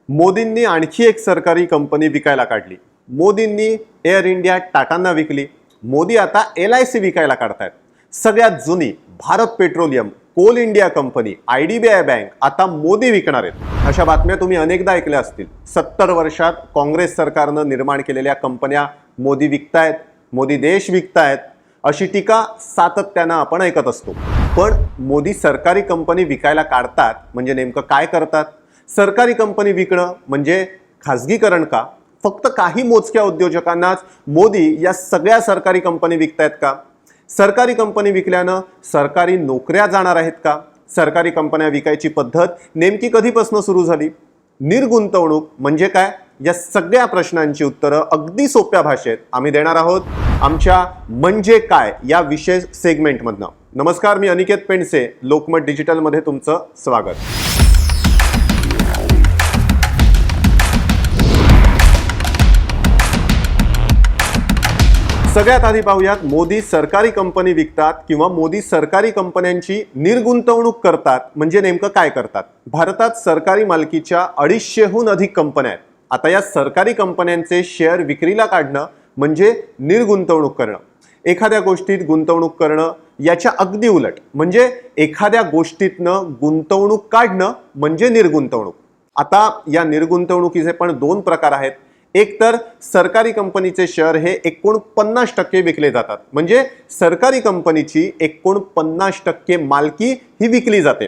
मोदींनी आणखी एक सरकारी कंपनी विकायला काढली। मोदींनी एअर इंडिया टाटांना विकली। मोदी आता LIC विकायला काढतायत। सगळ्यात जुनी Bharat petroleum, coal India company, IDBI bank आता मोदी विकणार आहेत। अशा बातम्या तुम्ही अनेकदा ऐकल्या असतील। 70 वर्षात काँग्रेस सरकारनं निर्माण केलेल्या कंपन्या मोदी विकतायत, मोदी देश विकतायत अशी टीका सातत्यानं आपण ऐकत असतो। पण मोदी सरकारी कंपनी विकायला काढतात म्हणजे नेमकं काय करतात? सरकारी कंपनी विकणं म्हणजे खासगीकरण का? फक्त काही मोजक्या उद्योजकांनाच मोदी या सगळ्या सरकारी कंपनी विकतायत का? सरकारी कंपनी विकल्यानं सरकारी नोकऱ्या जाणार आहेत का? सरकारी कंपन्या विकायची पद्धत नेमकी कधीपासून सुरू झाली? निर्गुंतवणूक म्हणजे काय? या सगळ्या प्रश्नांची उत्तरं अगदी सोप्या भाषेत आम्ही देणार आहोत आमच्या म्हणजे काय या विशेष सेगमेंटमधनं। नमस्कार, मी अनिकेत पेंडसे, लोकमत डिजिटल मध्ये तुमचं स्वागत। सगळ्यात आधी पाहूयात मोदी सरकारी कंपनी विकतात किंवा मोदी सरकारी कंपन्यांची निर्गुंतवणूक करतात म्हणजे नेमकं काय करतात? भारतात सरकारी मालकीच्या 250हून अधिक कंपन्या आहेत। आता या सरकारी कंपन्यांचे शेअर विक्रीला काढणं म्हणजे निर्गुंतवणूक करणं। एखाद्या गोष्टीत गुंतवणूक करणं याच्या अगदी उलट म्हणजे एखाद्या गोष्टीतनं गुंतवणूक काढणं म्हणजे निर्गुंतवणूक। आता या निर्गुंतवणुकीचे पण दोन प्रकार आहेत। एक तर सरकारी कंपनीचे शेअर हे 49% विकले जातात, म्हणजे सरकारी कंपनीची 49% मालकी ही विकली जाते।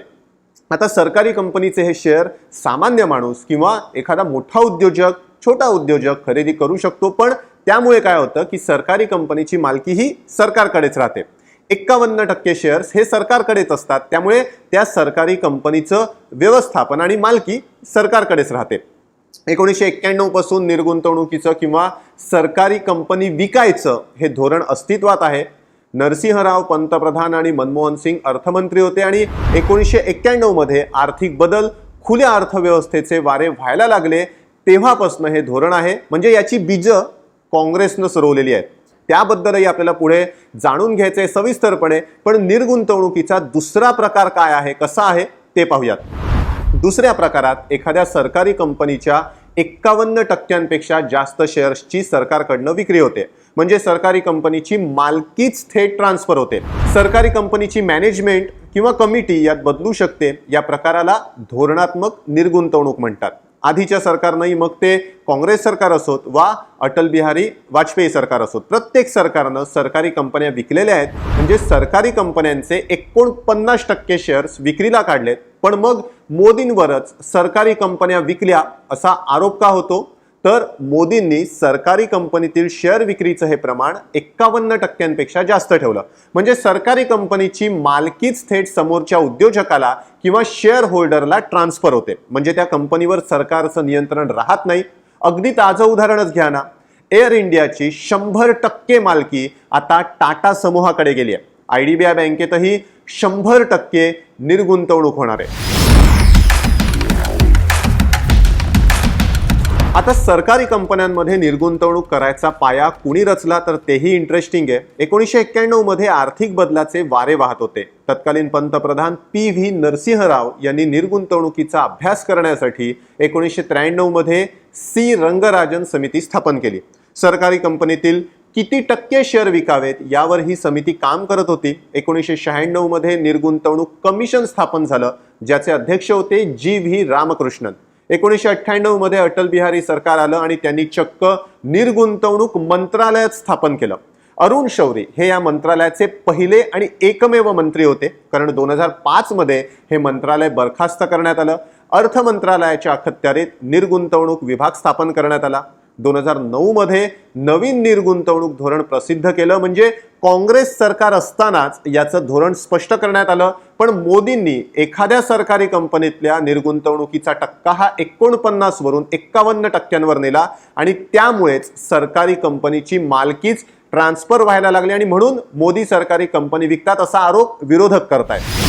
आता सरकारी कंपनीचे हे शेअर सामान्य माणूस किंवा एखादा मोठा उद्योजक, छोटा उद्योजक खरेदी करू शकतो, पण त्यामुळे काय होतं की सरकारी कंपनीची मालकी ही सरकारकडेच राहते। 51% शेअर्स हे सरकारकडेच असतात, त्यामुळे त्या सरकारी कंपनीचं व्यवस्थापन आणि मालकी सरकारकडेच राहते। 1991 पासून निर्गुंतवणुकीचं किंवा सरकारी कंपनी विकायचं हे धोरण अस्तित्वात आहे। नरसिंहराव पंतप्रधान आणि मनमोहन सिंग अर्थमंत्री होते आणि 1991 मध्ये आर्थिक बदल, खुल्या अर्थव्यवस्थेचे वारे व्हायला लागले तेव्हापासून हे धोरण आहे, म्हणजे याची बीज काँग्रेसनं सरवलेली आहेत। त्याबद्दलही आपल्याला पुढे जाणून घ्यायचे सविस्तरपणे, पण निर्गुंतवणुकीचा दुसरा प्रकार काय आहे, कसा आहे ते पाहूयात। दुसऱ्या प्रकारात एखाद्या सरकारी कंपनीच्या 51% जास्त शेअर्सची सरकारकडनं विक्री होते, म्हणजे सरकारी कंपनीची मालकीच थेट ट्रान्सफर होते। सरकारी कंपनीची मॅनेजमेंट किंवा कमिटी यात बदलू शकते। या प्रकाराला धोरणात्मक निर्गुंतवणूक म्हणतात। आधीच्या सरकारनंही, मग ते काँग्रेस सरकार असोत वा अटल बिहारी वाजपेयी सरकार असोत, प्रत्येक सरकारनं सरकारी कंपन्या विकलेल्या आहेत, म्हणजे सरकारी कंपन्यांचे 49% शेअर्स विक्रीला काढलेत। पण मग मोदींवरच सरकारी कंपन्या विकल्या असा आरोप का होतो? तर मोदींनी सरकारी कंपनीतील शेअर विक्रीचं हे प्रमाण 51% जास्त ठेवलं, म्हणजे सरकारी कंपनीची मालकीच थेट समोरच्या उद्योजकाला किंवा शेअर होल्डरला ट्रान्सफर होते, म्हणजे त्या कंपनीवर सरकारचं नियंत्रण राहत नाही। अगदी ताजं उदाहरणच घ्या ना, एअर इंडियाची 100% मालकी आता टाटा समूहाकडे गेली आहे। IDBI बँकेतही 100% निर्गुंतवणूक होणार आहे। आता सरकारी कंपन्यांमध्ये निर्गुंतवणूक करायचा पाया कुणी रचला तर तेही इंटरेस्टिंग आहे। 1991 मध्ये आर्थिक बदलाचे वारे वाहत होते। तत्कालीन पंतप्रधान PV नरसिंहराव यांनी निर्गुंतवणुकीचा अभ्यास करण्यासाठी 1993 मध्ये C रंगराजन समिती स्थापन केली। सरकारी कंपनीतील किती टक्के शेअर विकावेत यावर ही समिती काम करत होती। 1996 मध्ये निर्गुंतवणूक कमिशन स्थापन झालं, ज्याचे अध्यक्ष होते GV रामकृष्णन। 1998 मध्ये अटल बिहारी सरकार आलं आणि त्यांनी चक्क निर्गुंतवणूक मंत्रालय स्थापन केलं। अरुण शौरी हे या मंत्रालयाचे पहिले आणि एकमेव मंत्री होते, कारण 2005 मध्ये हे मंत्रालय बरखास्त करण्यात आलं। अर्थ मंत्रालयाच्या अखत्यारीत निर्गुंतवणूक विभाग स्थापन करण्यात आला। 2009 मध्ये नवीन निर्गुंतवणूक धोरण प्रसिद्ध केलं, म्हणजे काँग्रेस सरकार असतानाच याचं धोरण स्पष्ट करण्यात आलं। पण मोदींनी एखाद्या सरकारी कंपनीतल्या निर्गुंतवणुकीचा टक्का हा 49 वरून 51% नेला आणि त्यामुळेच सरकारी कंपनीची मालकीच ट्रान्सफर व्हायला लागली आणि म्हणून मोदी सरकारी कंपनी विकतात असा आरोप विरोधक करतायत।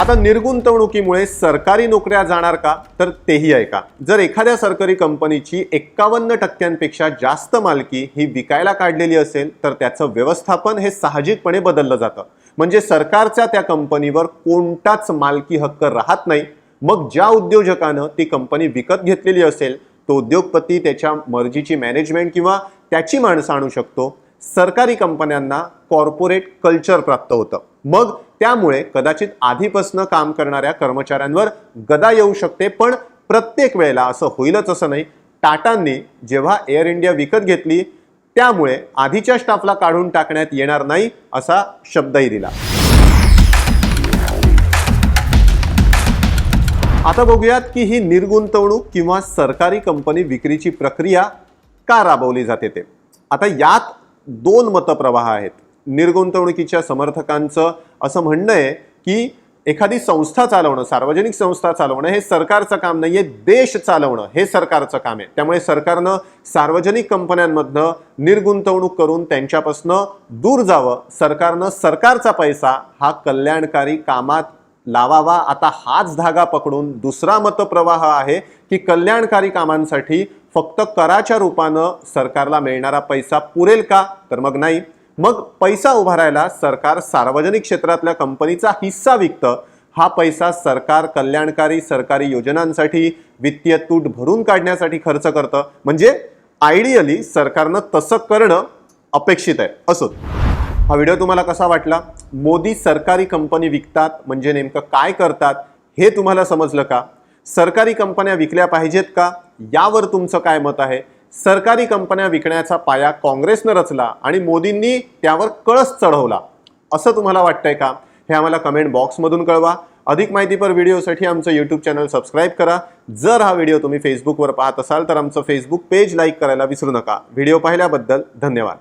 आता निर्गुंतवणुकीमुळे सरकारी नोकऱ्या जाणार का? तर तेही ऐका। जर एखाद्या सरकारी कंपनीची 51% जास्त मालकी ही विकायला काढलेली असेल तर त्याचं व्यवस्थापन हे साहजिकपणे बदललं जातं। म्हणजे सरकारचा त्या कंपनीवर कोणताच मालकी हक्क राहत नाही। मग ज्या उद्योजकानं ती कंपनी विकत घेतलेली असेल तो उद्योगपती त्याच्या मर्जीची मॅनेजमेंट किंवा त्याची माणसं आणू शकतो। सरकारी कंपन्यांना कॉर्पोरेट कल्चर प्राप्त होतं, मग त्यामुळे कदाचित आधीपासून काम करणाऱ्या कर्मचाऱ्यांवर गदा येऊ शकते, पण प्रत्येक वेळेला असं होईलच असं नाही। टाटांनी जेव्हा एअर इंडिया विकत घेतली त्यामुळे आधीच्या स्टाफला काढून टाकण्यात येणार नाही असा शब्दही दिला। आता बघूयात की ही निर्गुंतवणूक किंवा सरकारी कंपनी विक्रीची प्रक्रिया का राबवली जाते ते। आता यात दोन मतप्रवाह आहेत। निर्गुंतवणुकीच्या समर्थकांचं असं म्हणणं आहे की एखादी संस्था चालवणं, सार्वजनिक संस्था चालवणं हे सरकारचं काम नाहीये, देश चालवणं हे सरकारचं काम आहे। त्यामुळे सरकारनं सार्वजनिक कंपन्यांमधनं निर्गुंतवणूक करून त्यांच्यापासून दूर जावं, सरकारनं सरकारचा पैसा हा कल्याणकारी कामात लावावा। आता हाच धागा पकडून दुसरा मतप्रवाह आहे की कल्याणकारी कामांसाठी फक्त कराच्या रूपानं सरकारला मिळणारा पैसा पुरेल का, तर मग नाही। मग पैसा उभारायला सरकार सार्वजनिक क्षेत्रातल्या कंपनीचा हिस्सा विकतं, हा पैसा सरकार कल्याणकारी सरकारी योजनांसाठी, वित्तीय तूट भरून काढण्यासाठी खर्च करतं। म्हणजे आयडियली सरकारनं तसं करणं अपेक्षित आहे। असो, हा व्हिडिओ तुम्हाला कसा वाटला? मोदी सरकारी कंपनी विकतात म्हणजे नेमकं काय करतात हे तुम्हाला समजलं का? सरकारी कंपन्या विकल्या पाहिजेत का यावर तुमचं काय मत आहे? सरकारी कंपन्या विकण्याचा पाया काँग्रेसनं रचला आणि मोदींनी त्यावर कळस चढवला असं तुम्हाला वाटतंय का? हे आम्हाला कमेंट बॉक्समधून कळवा। अधिक माहितीपर व्हिडिओसाठी आमचं यूट्यूब चॅनल सबस्क्राईब करा। जर हा व्हिडिओ तुम्ही फेसबुकवर पाहत असाल तर आमचं फेसबुक पेज लाईक करायला विसरू नका। व्हिडिओ पाहिल्याबद्दल धन्यवाद।